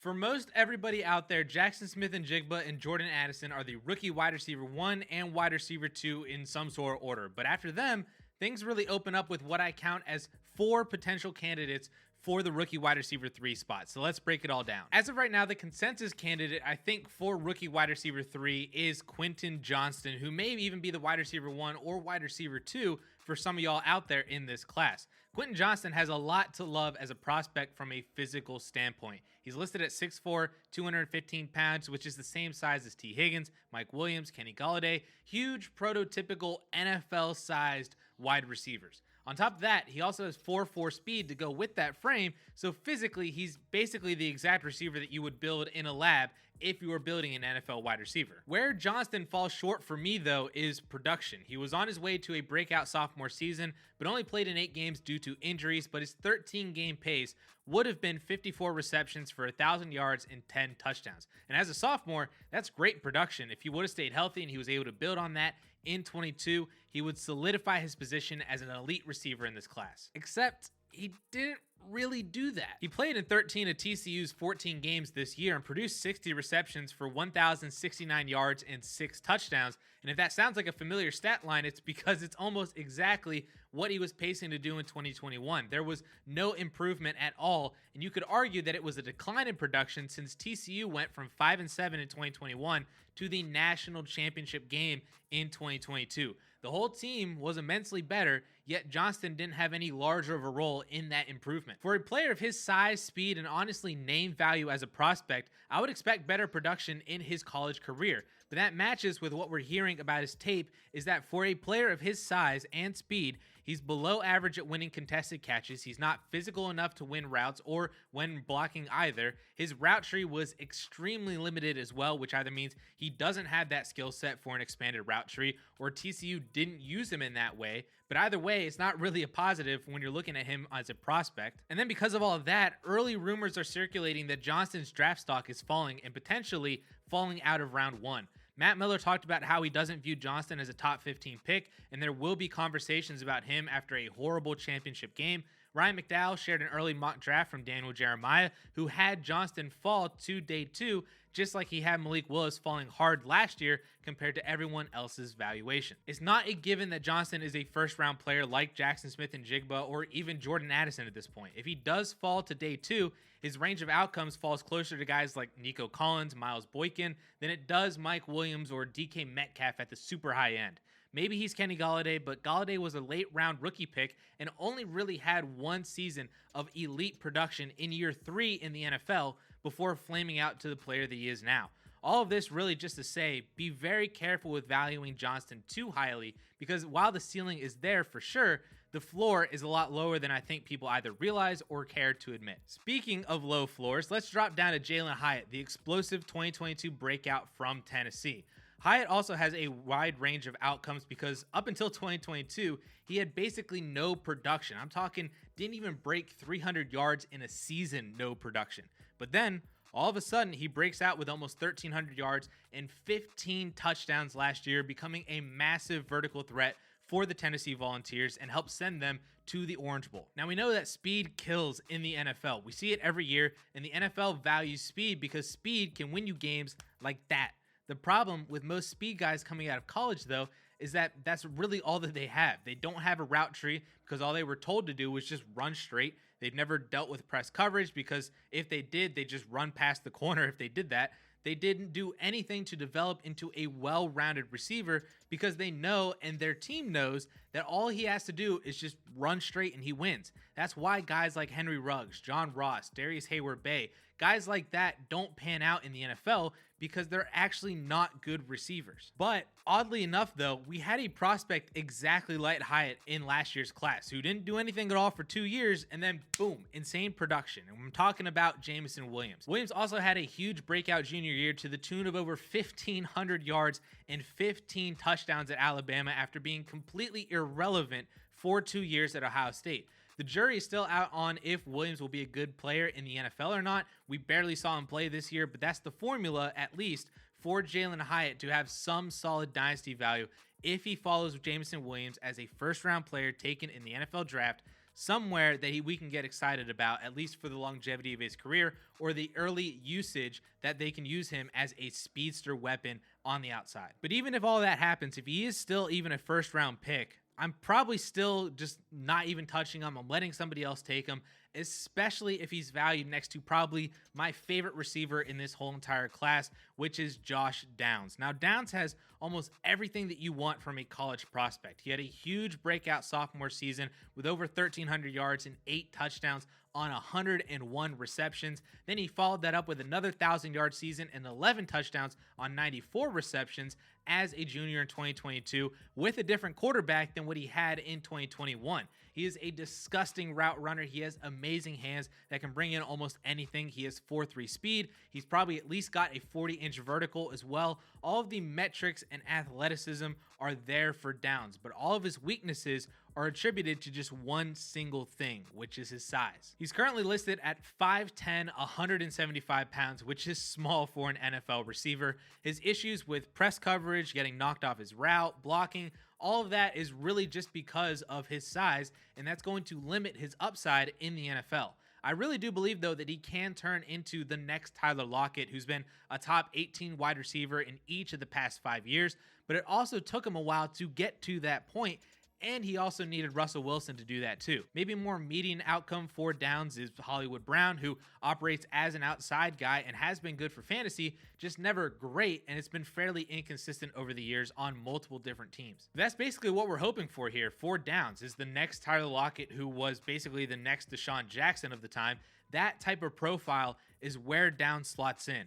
For most everybody out there, Jackson Smith-Njigba and Jordan Addison are the rookie wide receiver 1 and wide receiver 2 in some sort of order. But after them, things really open up with what I count as 4 potential candidates for the rookie wide receiver 3 spot. So let's break it all down. As of right now, the consensus candidate, I think, for rookie wide receiver 3 is Quentin Johnston, who may even be the wide receiver 1 or wide receiver 2 for some of y'all out there in this class. Quentin Johnston has a lot to love as a prospect from a physical standpoint. He's listed at 6'4", 215 pounds, which is the same size as T. Higgins, Mike Williams, Kenny Golladay, huge prototypical NFL-sized wide receivers. On top of that, he also has 4.4 speed to go with that frame, so physically, he's basically the exact receiver that you would build in a lab if you were building an NFL wide receiver. Where Johnston falls short for me, though, is production. He was on his way to a breakout sophomore season, but only played in 8 games due to injuries, but his 13-game pace would have been 54 receptions for 1,000 yards and 10 touchdowns. And as a sophomore, that's great production. If he would have stayed healthy and he was able to build on that in 22, he would solidify his position as an elite receiver in this class. Except he didn't really do that. He played in 13 of TCU's 14 games this year and produced 60 receptions for 1,069 yards and 6 touchdowns. And if that sounds like a familiar stat line, it's because it's almost exactly what he was pacing to do in 2021. There was no improvement at all, and you could argue that it was a decline in production since TCU went from 5-7 in 2021 to the national championship game in 2022. The whole team was immensely better, yet Johnston didn't have any larger of a role in that improvement. For a player of his size, speed, and honestly name value as a prospect, I would expect better production in his college career. But that matches with what we're hearing about his tape is that for a player of his size and speed, he's below average at winning contested catches. He's not physical enough to win routes or when blocking either. His route tree was extremely limited as well, which either means he doesn't have that skill set for an expanded route tree or TCU didn't use him in that way. But either way, it's not really a positive when you're looking at him as a prospect. And then because of all of that, early rumors are circulating that Johnston's draft stock is falling and potentially falling out of round 1. Matt Miller talked about how he doesn't view Johnston as a top 15 pick, and there will be conversations about him after a horrible championship game. Ryan McDowell shared an early mock draft from Daniel Jeremiah, who had Johnston fall to day 2, just like he had Malik Willis falling hard last year compared to everyone else's valuation. It's not a given that Johnston is a first-round player like Jackson Smith-Njigba or even Jordan Addison at this point. If he does fall to day 2, his range of outcomes falls closer to guys like Nico Collins, Miles Boykin, than it does Mike Williams or DK Metcalf at the super high end. Maybe he's Kenny Golladay, but Golladay was a late-round rookie pick and only really had 1 season of elite production in year 3 in the NFL before flaming out to the player that he is now. All of this really just to say, be very careful with valuing Johnston too highly because while the ceiling is there for sure, the floor is a lot lower than I think people either realize or care to admit. Speaking of low floors, let's drop down to Jalin Hyatt, the explosive 2022 breakout from Tennessee. Hyatt also has a wide range of outcomes because up until 2022, he had basically no production. I'm talking didn't even break 300 yards in a season, no production. But then all of a sudden, he breaks out with almost 1,300 yards and 15 touchdowns last year, becoming a massive vertical threat for the Tennessee Volunteers and helps send them to the Orange Bowl. Now, we know that speed kills in the NFL. We see it every year, and the NFL values speed because speed can win you games like that. The problem with most speed guys coming out of college, though, is that that's really all that they have. They don't have a route tree because all they were told to do was just run straight. They've never dealt with press coverage because if they did, they just run past the corner if they did that. They didn't do anything to develop into a well-rounded receiver because they know and their team knows that all he has to do is just run straight and he wins. That's why guys like Henry Ruggs, John Ross, Darius Hayward-Bay, guys like that don't pan out in the NFL because they're actually not good receivers. But oddly enough, though, we had a prospect exactly like Hyatt in last year's class who didn't do anything at all for 2 years and then boom, insane production. And I'm talking about Jameson Williams. Williams also had a huge breakout junior year to the tune of over 1,500 yards and 15 touchdowns at Alabama after being completely irrelevant for 2 years at Ohio State. The jury is still out on if Williams will be a good player in the NFL or not. We barely saw him play this year, but that's the formula, at least, for Jalin Hyatt to have some solid dynasty value if he follows Jameson Williams as a first-round player taken in the NFL draft somewhere that we can get excited about, at least for the longevity of his career or the early usage that they can use him as a speedster weapon on the outside. But even if all that happens, if he is still even a first round pick, I'm probably still just not even touching him. I'm letting somebody else take him, especially if he's valued next to probably my favorite receiver in this whole entire class, which is Josh Downs. Now, Downs has almost everything that you want from a college prospect. He had a huge breakout sophomore season with over 1,300 yards and 8 touchdowns on 101 receptions. Then he followed that up with another 1,000-yard season and 11 touchdowns on 94 receptions as a junior in 2022 with a different quarterback than what he had in 2021. He is a disgusting route runner. He has amazing hands that can bring in almost anything. He has 4.3 speed. He's probably at least got a 40-inch vertical as well. All of the metrics and athleticism are there for Downs, but all of his weaknesses are attributed to just one single thing, which is his size. He's currently listed at 5'10", 175 pounds, which is small for an NFL receiver. His issues with press coverage, getting knocked off his route, blocking, all of that is really just because of his size, and that's going to limit his upside in the NFL. I really do believe, though, that he can turn into the next Tyler Lockett, who's been a top 18 wide receiver in each of the past 5 years, but it also took him a while to get to that point, and he also needed Russell Wilson to do that too. Maybe a more median outcome for Downs is Hollywood Brown, who operates as an outside guy and has been good for fantasy, just never great, and it's been fairly inconsistent over the years on multiple different teams. That's basically what we're hoping for here for Downs, is the next Tyler Lockett, who was basically the next Deshaun Jackson of the time. That type of profile is where Downs slots in.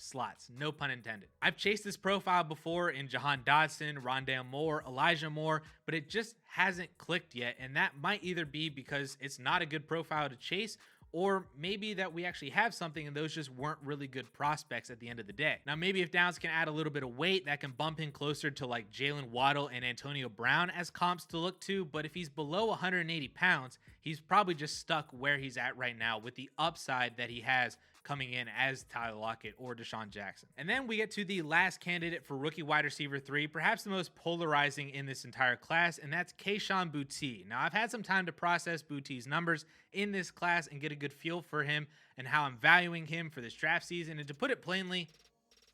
Slots, no pun intended. I've chased this profile before in Jahan Dotson, Rondale Moore, Elijah Moore, but it just hasn't clicked yet, and that might either be because it's not a good profile to chase, or maybe that we actually have something and those just weren't really good prospects at the end of the day. Now, maybe if Downs can add a little bit of weight, that can bump him closer to like Jalen Waddle and Antonio Brown as comps to look to, but if he's below 180 pounds, he's probably just stuck where he's at right now with the upside that he has coming in as Tyler Lockett or Deshaun Jackson. And then we get to the last candidate for rookie wide receiver 3, perhaps the most polarizing in this entire class, and that's Kayshon Boutte. Now, I've had some time to process Boutte's numbers in this class and get a good feel for him and how I'm valuing him for this draft season, and to put it plainly,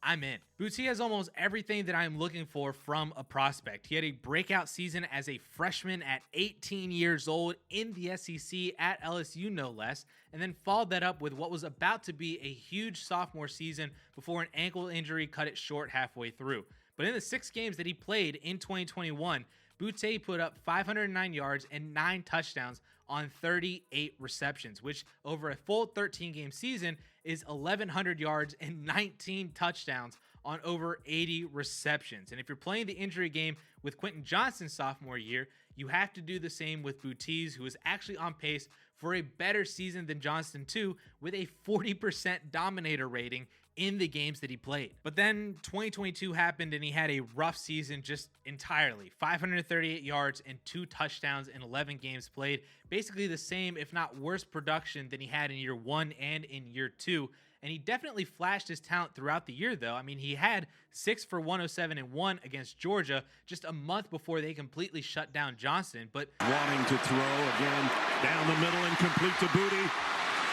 I'm in. Boutte has almost everything that I'm looking for from a prospect. He had a breakout season as a freshman at 18 years old in the SEC at LSU, no less, and then followed that up with what was about to be a huge sophomore season before an ankle injury cut it short halfway through. But in the 6 games that he played in 2021, Boutte put up 509 yards and 9 touchdowns on 38 receptions, which over a full 13-game season is 1,100 yards and 19 touchdowns on over 80 receptions. And if you're playing the injury game with Quentin Johnston's sophomore year, you have to do the same with Boutte's, who is actually on pace for a better season than Johnston too, with a 40% dominator rating in the games that he played. But then 2022 happened and he had a rough season just entirely. 538 yards and 2 touchdowns in 11 games played. Basically the same, if not worse, production than he had in year 1 and in year 2. And he definitely flashed his talent throughout the year, though. I mean, he had 6 for 107 and 1 against Georgia just a month before they completely shut down Johnston. But wanting to throw again down the middle and complete to Boutte.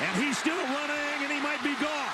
And he's still running and he might be gone.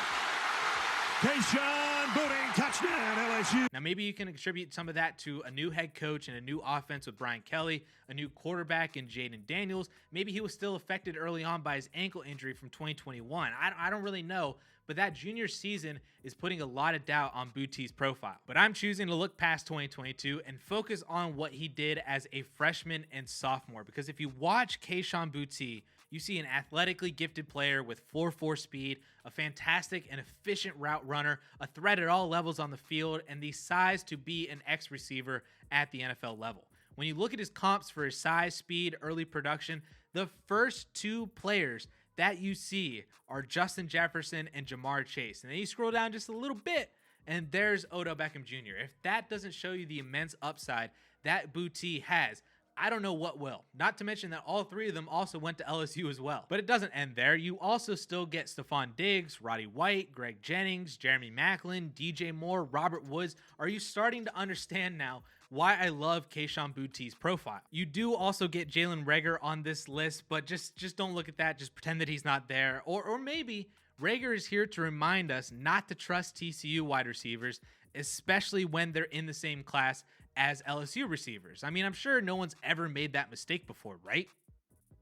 Kayshon Boutte, touchdown, LSU. Now, maybe you can attribute some of that to a new head coach and a new offense with Brian Kelly, a new quarterback in Jaden Daniels. Maybe he was still affected early on by his ankle injury from 2021. I don't really know, but that junior season is putting a lot of doubt on Boutte's profile. But I'm choosing to look past 2022 and focus on what he did as a freshman and sophomore, because if you watch Kayshon Boutte, you see an athletically gifted player with 4.4 speed, a fantastic and efficient route runner, a threat at all levels on the field, and the size to be an X-receiver at the NFL level. When you look at his comps for his size, speed, early production, the first 2 players that you see are Justin Jefferson and Jamar Chase. And then you scroll down just a little bit, and there's Odell Beckham Jr. If that doesn't show you the immense upside that Boutte has, I don't know what will. Not to mention that all 3 of them also went to LSU as well. But it doesn't end there. You also still get Stephon Diggs, Roddy White, Greg Jennings, Jeremy Maclin, DJ Moore, Robert Woods. Are you starting to understand now why I love Kayshon Bouttee's profile. You do also get Jalen Reagor on this list, but just don't look at that. Just pretend that he's not there. Or maybe Reagor is here to remind us not to trust TCU wide receivers, especially when they're in the same class as LSU receivers. I mean, I'm sure no one's ever made that mistake before, right?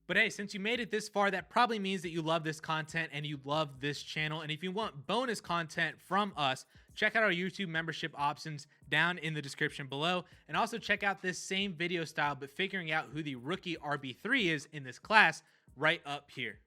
But hey, since you made it this far, that probably means that you love this content and you love this channel. And if you want bonus content from us, check out our YouTube membership options down in the description below. And also check out this same video style, but figuring out who the rookie RB3 is in this class right up here.